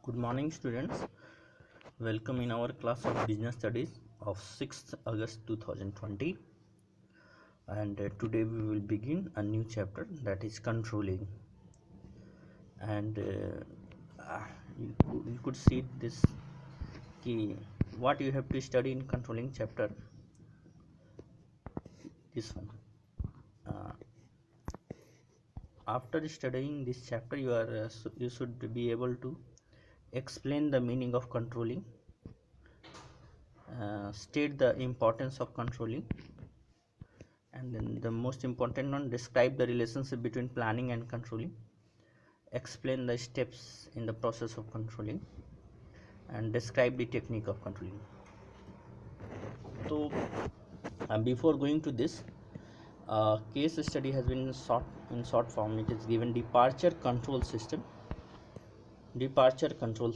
Good morning, students. Welcome in our class of business studies of 6th August 2020. And today we will begin a new chapter, that is controlling. And you could see this key, what you have to study in controlling chapter. This one. After studying this chapter, you should be able to explain the meaning of controlling, state the importance of controlling, and then the most important one, describe the relationship between planning and controlling, explain the steps in the process of controlling, and describe the technique of controlling. So before going to this, case study has been in short form. It is given departure control system. A departure control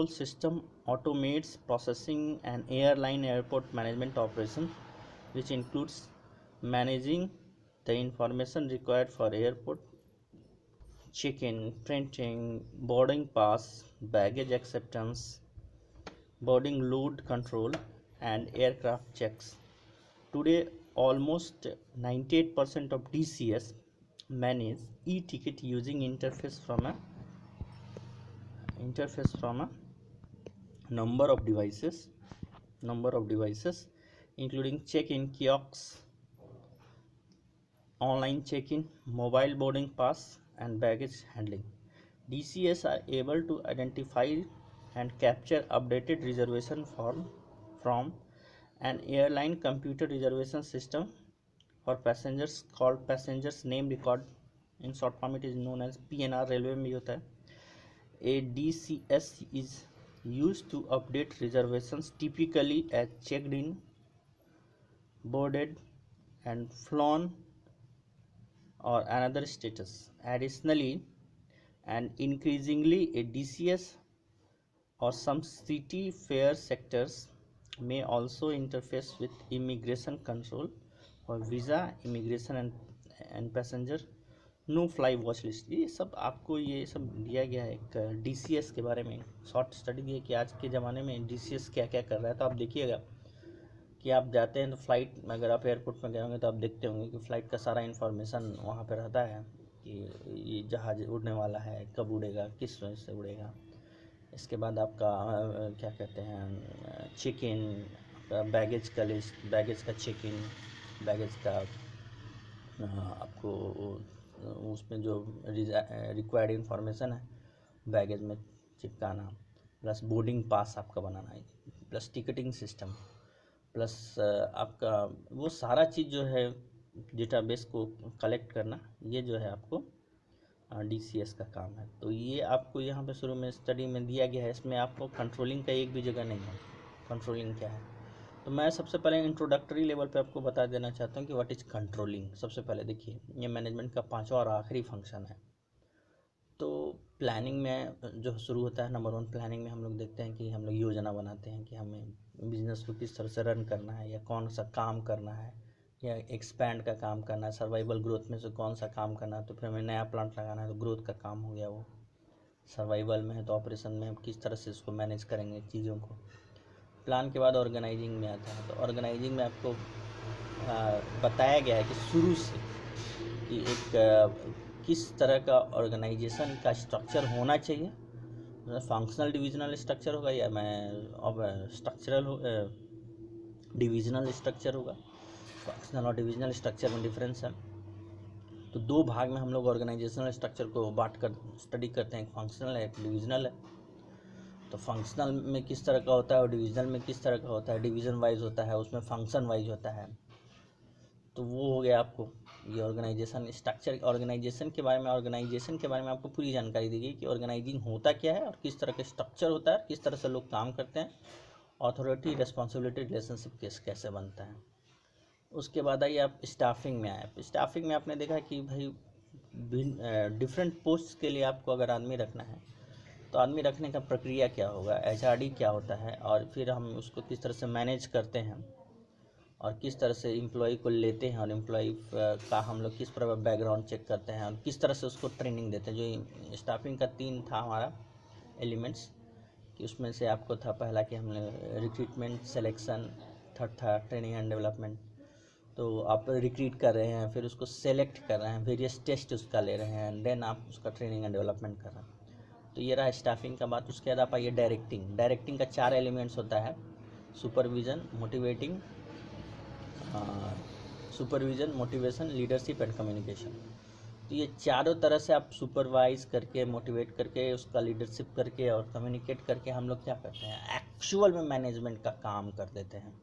system automates processing and airport management operation, which includes managing the information required for airport check-in, printing, boarding pass, baggage acceptance, boarding load control, and aircraft checks. Today, almost 98% of DCS manage e-ticket using interface from a number of devices, including check-in kiosks, online check-in, mobile boarding pass, and baggage handling. DCS are able to identify and capture updated reservation form from an airline computer reservation system for passengers called passengers name record. In short form, it is known as PNR. Railway में होता है. A DCS is used to update reservations, typically as checked in, boarded, and flown or another status. Additionally, and increasingly, a DCS or some city fare sectors may also interface with immigration control for visa, immigration and passenger no fly watch list. ये सब आपको ये सब दिया गया है एक DCS के बारे में शॉर्ट स्टडी दी है कि आज के ज़माने में DCS क्या क्या कर रहा है. तो आप देखिएगा कि आप जाते हैं तो फ्लाइट में, अगर आप एयरपोर्ट में गए होंगे तो आप देखते होंगे कि फ़्लाइट का सारा इन्फॉर्मेशन वहाँ पे रहता है कि ये जहाज़ उड़ने वाला है, कब उड़ेगा, किस वजह से उड़ेगा. इसके बाद आपका क्या कहते हैं चेक इन, बैगेज का लिस्ट, बैगेज का चेक इन, बैगेज का आपको उसमें जो रिक्वायर्ड इन्फॉर्मेशन है बैगेज में चिपकाना, प्लस बोर्डिंग पास आपका बनाना है, प्लस टिकटिंग सिस्टम, प्लस आपका वो सारा चीज़ जो है डेटाबेस को कलेक्ट करना, ये जो है आपको DCS का काम है. तो ये आपको यहाँ पे शुरू में स्टडी में दिया गया है. इसमें आपको कंट्रोलिंग का एक भी जगह नहीं है. कंट्रोलिंग क्या है, तो मैं सबसे पहले इंट्रोडक्टरी लेवल पे आपको बता देना चाहता हूँ कि व्हाट इज़ कंट्रोलिंग. सबसे पहले देखिए, ये मैनेजमेंट का पांचवा और आखिरी फंक्शन है. तो प्लानिंग में जो शुरू होता है, नंबर 1 प्लानिंग में हम लोग देखते हैं कि हम लोग योजना बनाते हैं कि हमें बिजनेस को किस तरह से रन करना है, या कौन सा काम करना है, या एक्सपैंड का काम करना है, सर्वाइवल ग्रोथ में से कौन सा काम करना है. तो फिर हमें नया प्लांट लगाना है तो ग्रोथ का काम हो गया वो. सर्वाइवल में है तो ऑपरेशन में हम किस तरह से इसको मैनेज करेंगे चीज़ों को. प्लान के बाद ऑर्गेनाइजिंग में आता है. तो ऑर्गेनाइजिंग में आपको बताया गया है कि शुरू से कि एक किस तरह का ऑर्गेनाइजेशन का स्ट्रक्चर होना चाहिए. फंक्शनल डिविजनल स्ट्रक्चर होगा या स्ट्रक्चरल डिविजनल स्ट्रक्चर होगा. फंक्शनल और डिविजनल स्ट्रक्चर में डिफरेंस है. तो दो भाग में हम लोग ऑर्गेनाइजेशनल स्ट्रक्चर को बांट कर स्टडी करते हैं. एक फंक्शनल है, एक डिविजनल है. तो फंक्शनल में किस तरह का होता है और डिविजनल में किस तरह का होता है. डिवीज़न वाइज होता है, उसमें फंक्शन वाइज होता है. तो वो हो गया आपको ये ऑर्गेनाइजेशन स्ट्रक्चर. ऑर्गेनाइजेशन के बारे में आपको पूरी जानकारी दी गई कि ऑर्गेनाइजिंग होता क्या है और किस तरह का स्ट्रक्चर होता है, किस तरह से लोग काम करते हैं, अथॉरिटी रिस्पॉन्सिबिलिटी रिलेशनशिप कैसे बनता है. उसके बाद आइए आप स्टाफिंग में आए. स्टाफिंग में आपने देखा कि भाई डिफरेंट पोस्ट के लिए आपको अगर आदमी रखना है तो आदमी रखने का प्रक्रिया क्या होगा, HRD क्या होता है, और फिर हम उसको किस तरह से मैनेज करते हैं, और किस तरह से एम्प्लॉय को लेते हैं और एम्प्लॉय का हम लोग किस प्रकार बैकग्राउंड चेक करते हैं और किस तरह से उसको ट्रेनिंग देते हैं। जो स्टाफिंग का 3 था हमारा एलिमेंट्स, कि उसमें से आपको था पहला कि हमने रिक्रूटमेंट सिलेक्शन, थर्ड था ट्रेनिंग एंड डेवलपमेंट। तो आप रिक्रूट कर रहे हैं, फिर उसको सेलेक्ट कर रहे हैं, वेरियस टेस्ट उसका ले रहे हैं, देन आप उसका ट्रेनिंग एंड डेवलपमेंट कर रहे हैं। तो ये रहा स्टाफिंग का बात। उसके बाद आप आइए डायरेक्टिंग का 4 एलिमेंट्स होता है, supervision, motivation, leadership and communication. तो ये चारों तरह से आप सुपरवाइज करके, मोटिवेट करके, उसका लीडरशिप करके और कम्युनिकेट करके हम लोग क्या करते हैं, एक्चुअल में मैनेजमेंट का काम कर देते हैं।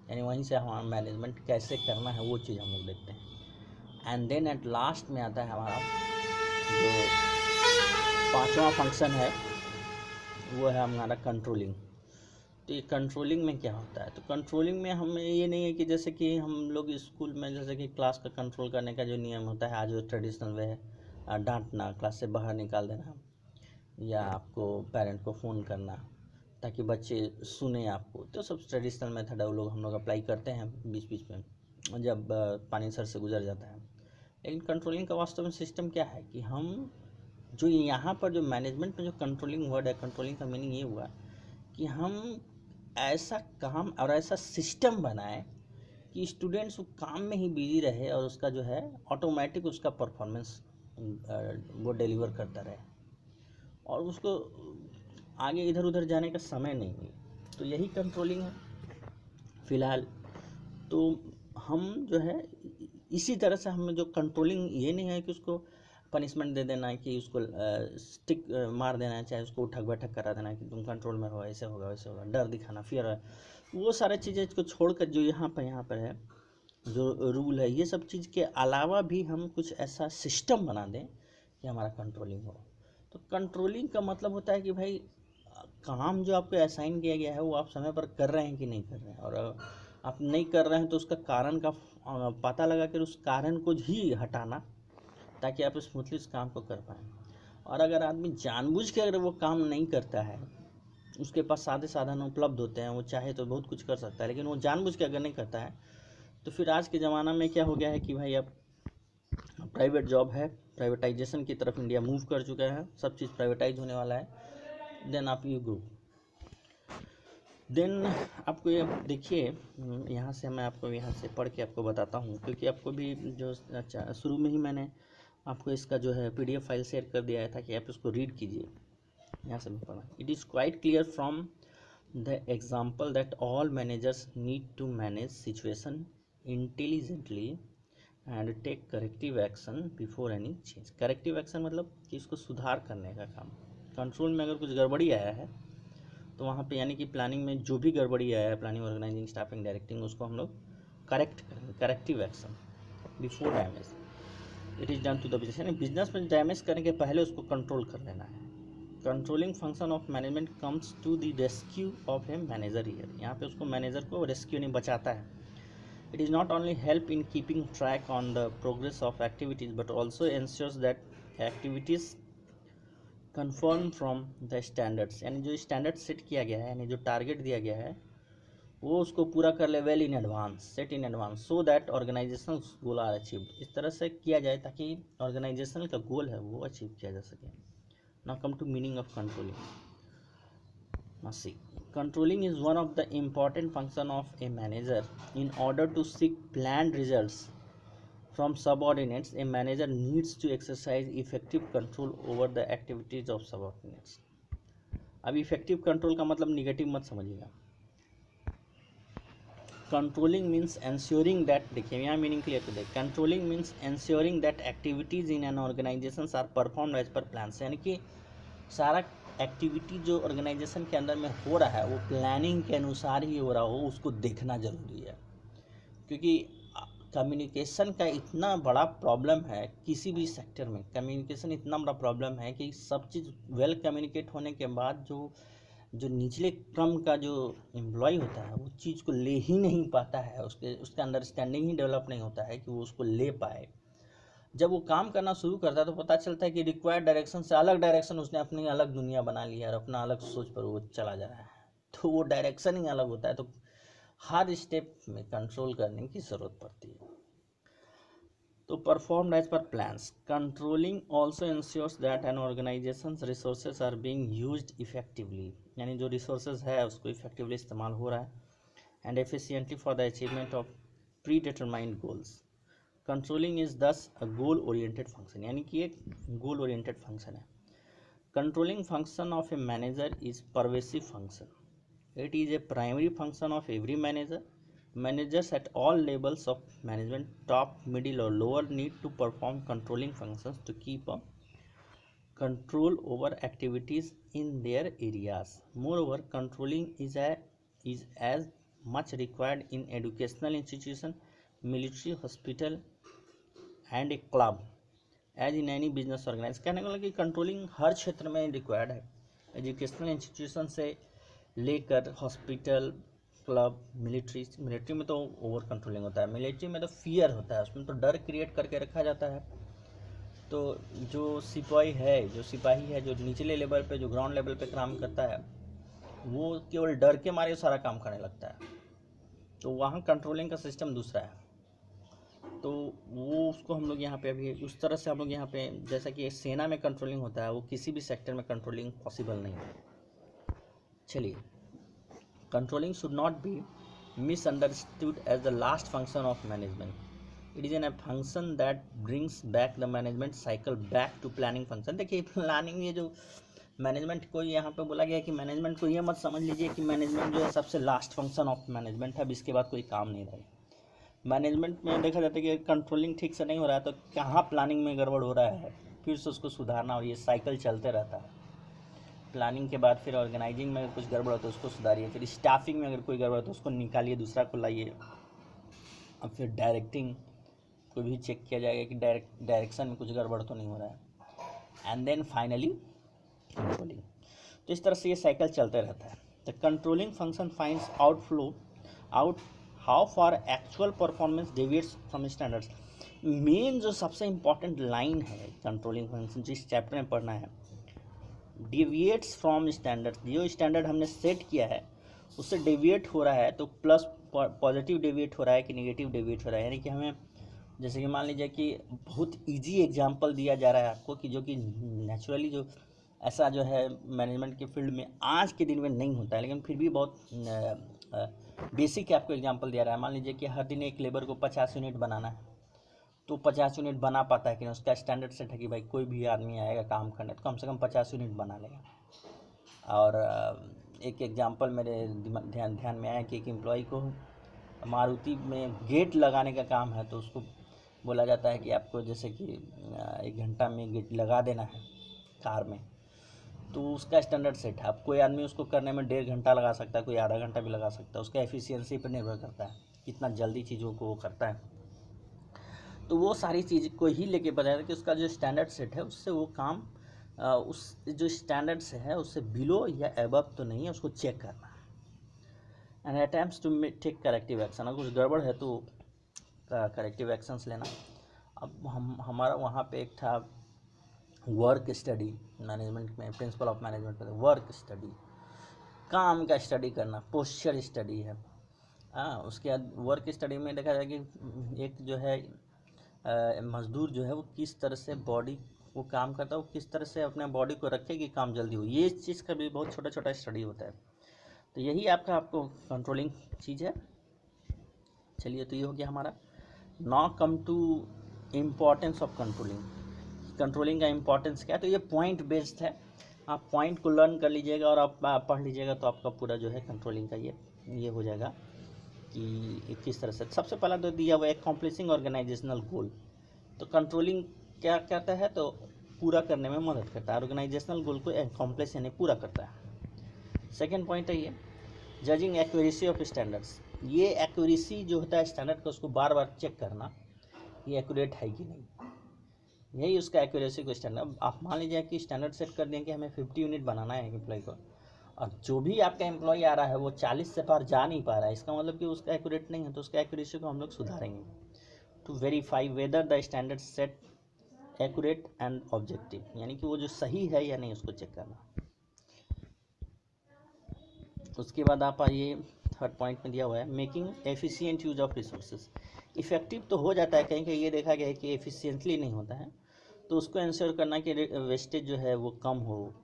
यानी वहीं से हमारा मैनेजमेंट कैसे करना है वो चीज़ हम लोग देखते हैं। एंड देन एट लास्ट में आता है हमारा जो 5वां फंक्शन है, वो है हमारा कंट्रोलिंग। तो ये कंट्रोलिंग में क्या होता है, तो कंट्रोलिंग में हमें ये नहीं है कि जैसे कि हम लोग स्कूल में जैसे कि क्लास का कंट्रोल करने का जो नियम होता है, आज वो ट्रेडिशनल वे है, डांटना, क्लास से बाहर निकाल देना, या आपको पेरेंट को फ़ोन करना ताकि बच्चे सुने आपको। तो सब ट्रेडिशनल मेथड है, वो लोग हम लोग अप्लाई करते हैं बीच बीच में जब पानी सर से गुजर जाता है। लेकिन कंट्रोलिंग का वास्तव में सिस्टम क्या है कि हम जो यहाँ पर जो मैनेजमेंट में जो कंट्रोलिंग वर्ड है, कंट्रोलिंग का मीनिंग ये हुआ कि हम ऐसा काम और ऐसा सिस्टम बनाए कि स्टूडेंट्स वो काम में ही बिजी रहे और उसका जो है ऑटोमेटिक उसका परफॉर्मेंस वो डिलीवर करता रहे और उसको आगे इधर उधर जाने का समय नहीं है। तो यही कंट्रोलिंग है फ़िलहाल। तो हम जो है इसी तरह से हमें जो कंट्रोलिंग ये नहीं है कि उसको पनिशमेंट दे देना है, कि उसको स्टिक मार देना है, चाहे उसको उठक बैठक करा देना है कि तुम कंट्रोल में रहो, ऐसे होगा वैसे होगा, डर दिखाना, फियर है, वो सारे चीज़ें को छोड़कर जो यहाँ पर है जो रूल है, ये सब चीज़ के अलावा भी हम कुछ ऐसा सिस्टम बना दें कि हमारा कंट्रोलिंग हो। तो कंट्रोलिंग का मतलब होता है कि भाई काम जो आपको असाइन किया गया है वो आप समय पर कर रहे हैं कि नहीं कर रहे हैं, और आप नहीं कर रहे हैं तो उसका कारण का पता लगा कर उस कारण को ही हटाना ताकि आप स्मूथली उस काम को कर पाएँ। और अगर आदमी जानबूझ के अगर वो काम नहीं करता है, उसके पास साधे साधन उपलब्ध होते हैं, वो चाहे तो बहुत कुछ कर सकता है, लेकिन वो जानबूझ के अगर नहीं करता है तो फिर आज के ज़माना में क्या हो गया है कि भाई अब प्राइवेट जॉब है, प्राइवेटाइजेशन की तरफ इंडिया मूव कर चुका है, सब चीज़ प्राइवेटाइज होने वाला है। देन आप यू ग्रो, देन आपको ये देखिए, यहाँ से मैं आपको यहाँ से पढ़ के आपको बताता हूँ, क्योंकि आपको भी जो अच्छा शुरू में ही मैंने आपको इसका जो है PDF फाइल शेयर कर दिया है ताकि आप इसको रीड कीजिए। यहाँ से मैं पढ़ा, it is quite clear from the example that all managers need to manage situation intelligently and take corrective action before any change. Corrective action मतलब कि इसको सुधार करने का काम। कंट्रोल में अगर कुछ गड़बड़ी आया है तो वहाँ पे यानी कि प्लानिंग में जो भी गड़बड़ी आया है, प्लानिंग, ऑर्गेनाइजिंग, स्टाफिंग, डायरेक्टिंग, उसको हम लोग करेक्ट करेंगे, corrective action before damage it is done to the business. यानी बिजनेस में डैमेज करने के पहले उसको कंट्रोल कर लेना है। Controlling function of management comes to the rescue of a manager here. यहाँ पे उसको मैनेजर को रेस्क्यू नहीं, बचाता है। It is not only help in keeping track on the progress of activities but also ensures that activities confirm from the standards. यानी जो standard set किया गया है, यानी जो टारगेट दिया गया है, वो उसको पूरा कर ले well in advance, set in advance, so that organisational goal are achieve. इस तरह से किया जाए ताकि ऑर्गेनाइजेशनल का गोल है वो अचीव किया जा सके। Now come to meaning of controlling. Now see, controlling is one of the important function of a manager. In order to seek planned results from subordinates, a manager needs to exercise effective control over the activities of subordinates. अब effective control का मतलब negative मत समझिएगा। Controlling means ensuring that, देखिए यहाँ meaning clear कर दे, controlling means ensuring that activities in an organization are performed as per plan. यानी कि सारा एक्टिविटी जो ऑर्गेनाइजेशन के अंदर में हो रहा है वो प्लानिंग के अनुसार ही हो रहा हो, उसको देखना ज़रूरी है। क्योंकि कम्युनिकेशन का इतना बड़ा प्रॉब्लम है, किसी भी सेक्टर में कम्युनिकेशन इतना बड़ा प्रॉब्लम है कि सब चीज़ वेल कम्युनिकेट होने के बाद जो निचले क्रम का जो एम्प्लॉय होता है वो चीज़ को ले ही नहीं पाता है, उसके अंडरस्टैंडिंग ही डेवलप नहीं होता है कि वो उसको ले पाए। जब वो काम करना शुरू करता है तो पता चलता है कि रिक्वायर्ड डायरेक्शन से अलग डायरेक्शन उसने अपनी अलग दुनिया बना ली है और अपना अलग सोच पर वो चला जा रहा है, तो वो डायरेक्शन ही अलग होता है। तो हर स्टेप में कंट्रोल करने की ज़रूरत पड़ती है। तो perform as per plans, controlling also ensures that an organisation resources are being used effectively, यानी जो रिसोर्सेज है उसको इफेक्टिवली इस्तेमाल हो रहा है, and efficiently for the achievement of pre determined goals. Controlling is दस अ गोल ओरिएंटेड फंक्शन, यानी कि एक गोल ओरिएंटेड फंक्शन है। Controlling function of a manager is pervasive function, it is a primary function of every manager. Managers at all levels of management, top, middle or lower, need to perform controlling functions to keep a control over activities in their areas. Moreover, controlling is as much required in educational institution, military, hospital and a club as in any business organise. कहने का मतलब कि controlling हर क्षेत्र में required है, educational institution से लेकर hospital, club, military में तो ओवर कंट्रोलिंग होता है, मिलिट्री में तो फियर होता है, उसमें तो डर क्रिएट करके रखा जाता है। तो जो सिपाही है जो निचले लेवल पे, जो ग्राउंड लेवल पे काम करता है, वो केवल डर के मारे सारा काम करने लगता है, तो वहाँ कंट्रोलिंग का सिस्टम दूसरा है। तो वो उसको हम लोग यहाँ पे अभी उस तरह से हम लोग यहाँ पे, जैसा कि सेना में कंट्रोलिंग होता है, वो किसी भी सेक्टर में कंट्रोलिंग पॉसिबल नहीं है। चलिए, controlling should not be misunderstood as the last function of management. It is an a function that brings back the management cycle back to planning function. देखिए, प्लानिंग, ये जो मैनेजमेंट को यहाँ पे बोला गया है कि मैनेजमेंट को ये मत समझ लीजिए कि मैनेजमेंट जो है सबसे लास्ट फंक्शन ऑफ मैनेजमेंट है, अब इसके बाद कोई काम नहीं रहेगा। मैनेजमेंट में देखा जाता है कि कंट्रोलिंग ठीक से नहीं हो रहा है तो कहाँ प्लानिंग में गड़बड़ हो रहा है, फिर से उसको सुधारना, और ये साइकिल चलते रहता है। प्लानिंग के बाद फिर ऑर्गेनाइजिंग में कुछ गड़बड़ हो तो उसको सुधारिए, फिर स्टाफिंग में अगर कोई गड़बड़ हो तो उसको निकालिए, दूसरा को लाइए। अब फिर डायरेक्टिंग को भी चेक किया जाएगा कि डायरेक्शन में कुछ गड़बड़ तो नहीं हो रहा है, एंड देन फाइनली कंट्रोलिंग। तो इस तरह से ये साइकिल चलते रहता है। The controlling function finds out how far actual performance deviates from standards. Main जो सबसे इम्पॉर्टेंट लाइन है कंट्रोलिंग फंक्शन जिस चैप्टर में पढ़ना है, डेविएट्स फ्रॉम स्टैंडर्ड्स, जो स्टैंडर्ड हमने सेट किया है उससे डेविएट हो रहा है तो प्लस पॉजिटिव डेविएट हो रहा है कि नेगेटिव डेविएट हो रहा है। यानी कि हमें, जैसे कि मान लीजिए कि बहुत इजी एग्जांपल दिया जा रहा है आपको कि जो कि नेचुरली जो ऐसा जो है मैनेजमेंट के फील्ड में आज के दिन में नहीं होता है, लेकिन फिर भी बहुत बेसिक आपको एग्जांपल दिया रहा है। मान लीजिए कि हर दिन एक लेबर को 50 यूनिट बनाना है, तो 50 यूनिट बना पाता है कि नहीं, उसका स्टैंडर्ड सेट है कि भाई कोई भी आदमी आएगा काम करने तो कम से कम 50 यूनिट बना लेगा। और एक एग्जांपल मेरे ध्यान में आया कि एक एम्प्लॉय को मारुति में गेट लगाने का काम है, तो उसको बोला जाता है कि आपको जैसे कि 1 घंटा में गेट लगा देना है कार में, तो उसका स्टैंडर्ड सेट है। अब कोई आदमी उसको करने में 1.5 घंटा लगा सकता है, कोई आधा घंटा भी लगा सकता है, उसका एफिशिएंसी पर निर्भर करता है कितना जल्दी चीज़ों को वो करता है। तो वो सारी चीज़ को ही लेके बताया कि उसका जो स्टैंडर्ड सेट है उससे वो काम उस जो स्टैंडर्ड से है उससे बिलो या एबव तो नहीं है, उसको चेक करना है। And attempts to take corrective action, अगर कुछ गड़बड़ है तो करेक्टिव एक्शंस लेना। अब हमारा वहाँ पे एक था वर्क स्टडी, मैनेजमेंट में प्रिंसिपल ऑफ मैनेजमेंट में वर्क स्टडी, काम का स्टडी करना, पोस्चर स्टडी है। उसके बाद वर्क स्टडी में देखा जाए कि एक जो है मजदूर जो है वो किस तरह से बॉडी वो काम करता है, वो किस तरह से अपने बॉडी को रखे कि काम जल्दी हो, ये चीज़ का भी बहुत छोटा छोटा स्टडी होता है। तो यही आपको कंट्रोलिंग चीज़ है। चलिए, तो ये हो गया हमारा। Now come to importance of controlling का इम्पोर्टेंस क्या है। तो ये पॉइंट बेस्ड है, आप पॉइंट को लर्न कर लीजिएगा और आप पढ़ लीजिएगा तो आपका पूरा जो है कंट्रोलिंग का ये हो जाएगा कि किस तरह से। सबसे पहला तो दिया हुआ है एक्कम्प्लिशिंग ऑर्गेनाइजेशनल गोल। तो कंट्रोलिंग क्या करता है, तो पूरा करने में मदद करता है, ऑर्गेनाइजेशनल गोल को एक्कम्प्लिश यानी पूरा करता है। सेकेंड पॉइंट है ये जजिंग एक्यूरेसी ऑफ स्टैंडर्ड्स। ये एक्यूरेसी जो होता है स्टैंडर्ड का, उसको बार बार चेक करना ये एक्यूरेट है कि नहीं, यही उसका एक्यूरेसी को स्टैंडर्ड। आप मान लीजिए कि स्टैंडर्ड सेट कर दें कि हमें 50 यूनिट बनाना है एम्प्लॉय को, और जो भी आपका एम्प्लॉय आ रहा है वो 40 से पार जा नहीं पा रहा है, इसका मतलब कि उसका एक्यूरेट नहीं है, तो उसका एक्यूरेसी को हम लोग सुधारेंगे। To verify whether the standard set accurate and objective, यानी कि वो जो सही है या नहीं उसको चेक करना। उसके बाद आप आइए थर्ड पॉइंट में दिया हुआ है making efficient use of resources. Effective तो हो जाता है, कहीं कहीं ये देखा गया है कि एफिशिएंटली नहीं होता है, तो उसको इंश्योर करना कि वेस्टेज जो है वो कम हो,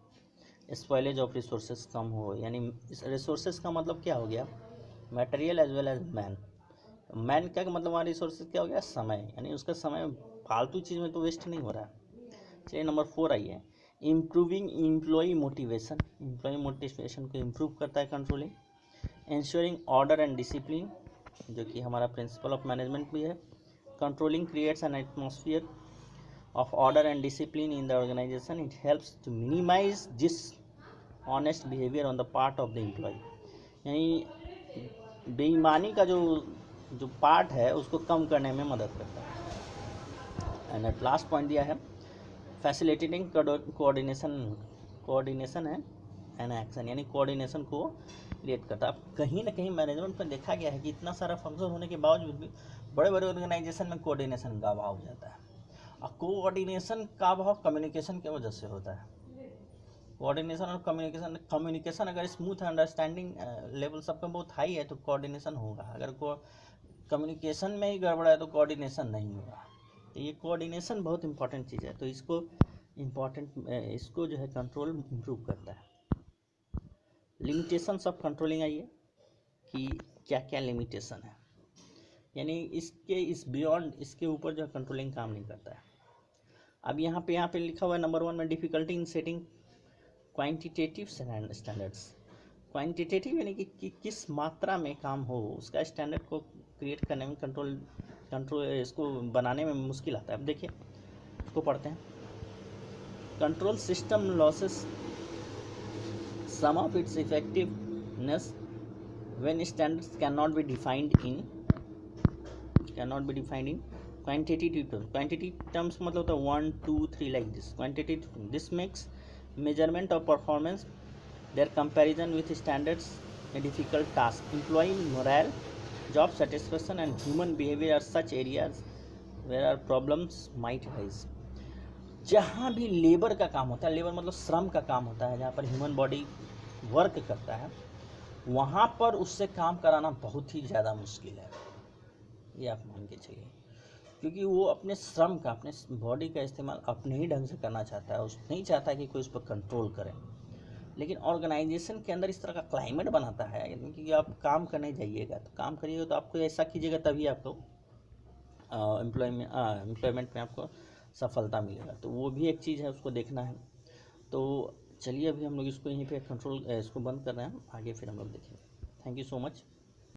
स्पॉइलेज ऑफ रिसोर्सेज कम हो। यानी रिसोर्सेज का मतलब क्या हो गया, material as well as man. Man का मतलब हमारा रिसोर्सेज क्या हो गया, समय, यानी उसका समय फालतू चीज़ में तो वेस्ट नहीं हो रहा है। चलिए नंबर 4 आइए, improving employee motivation. Employee motivation को इम्प्रूव करता है controlling. Ensuring order and discipline, जो कि हमारा प्रिंसिपल ऑफ मैनेजमेंट भी है। Controlling creates an atmosphere of order and discipline in the organisation. It helps to minimise this honest behaviour on the part of the employee. यानी बेईमानी का जो part है उसको कम करने में मदद करता है। एंड एट लास्ट पॉइंट दिया है फैसिलिटेटिंग कोऑर्डिनेशन है एंड एक्शन, यानी कोऑर्डिनेशन को क्रिएट करता है। अब कहीं ना कहीं मैनेजमेंट में देखा गया है कि इतना सारा फंक्शन होने के बावजूद भी बड़े बड़े ऑर्गेनाइजेशन में कोऑर्डिनेशन का अभाव हो जाता है। और कोऑर्डिनेशन का अभाव कम्युनिकेशन की वजह से होता है। कोऑर्डिनेशन और कम्युनिकेशन अगर स्मूथ है, अंडरस्टैंडिंग लेवल सबका बहुत हाई है तो कोऑर्डिनेशन होगा। अगर कम्युनिकेशन में ही गड़बड़ा है तो कोऑर्डिनेशन नहीं होगा। तो ये कोऑर्डिनेशन बहुत इंपॉर्टेंट चीज़ है, तो इसको जो है कंट्रोल इम्प्रूव करता है। लिमिटेशंस ऑफ कंट्रोलिंग आइए कि क्या क्या लिमिटेशन है, यानी इस बियॉन्ड इसके ऊपर जो कंट्रोलिंग काम नहीं करता है। अब यहाँ पे लिखा हुआ है नंबर 1 में difficulty in setting quantitative standards. Quantitative यानी कि किस मात्रा में काम हो, उसका स्टैंडर्ड को क्रिएट करने में कंट्रोल इसको बनाने में मुश्किल आता है। अब देखिए इसको पढ़ते हैं। Control system losses some of its effectiveness when standards cannot be defined in quantitative terms. Quantitative terms मतलब होता है 1 2 3 like this. Quantitative, this makes measurement of performance, their comparison with standards a difficult task. Employee morale, job satisfaction and human behavior are such areas where problems might arise. जहाँ भी labour का काम होता है, labour मतलब श्रम का काम होता है, जहाँ पर ह्यूमन बॉडी वर्क करता है, वहाँ पर उससे काम कराना बहुत ही ज़्यादा मुश्किल है, ये आप मान के चलिए। क्योंकि वो अपने श्रम का, अपने बॉडी का इस्तेमाल अपने ही ढंग से करना चाहता है, उस नहीं चाहता कि कोई उस पर कंट्रोल करे। लेकिन ऑर्गेनाइजेशन के अंदर इस तरह का क्लाइमेट बनाता है कि आप काम करने जाइएगा तो काम करिएगा तो आपको ऐसा कीजिएगा तभी आपको एम्प्लॉयमेंट में आपको सफलता मिलेगा। तो वो भी एक चीज़ है, उसको देखना है। तो चलिए अभी हम लोग इसको यहीं पे कंट्रोल इसको बंद कर रहे हैं, आगे फिर हम लोग देखेंगे। Thank you so much.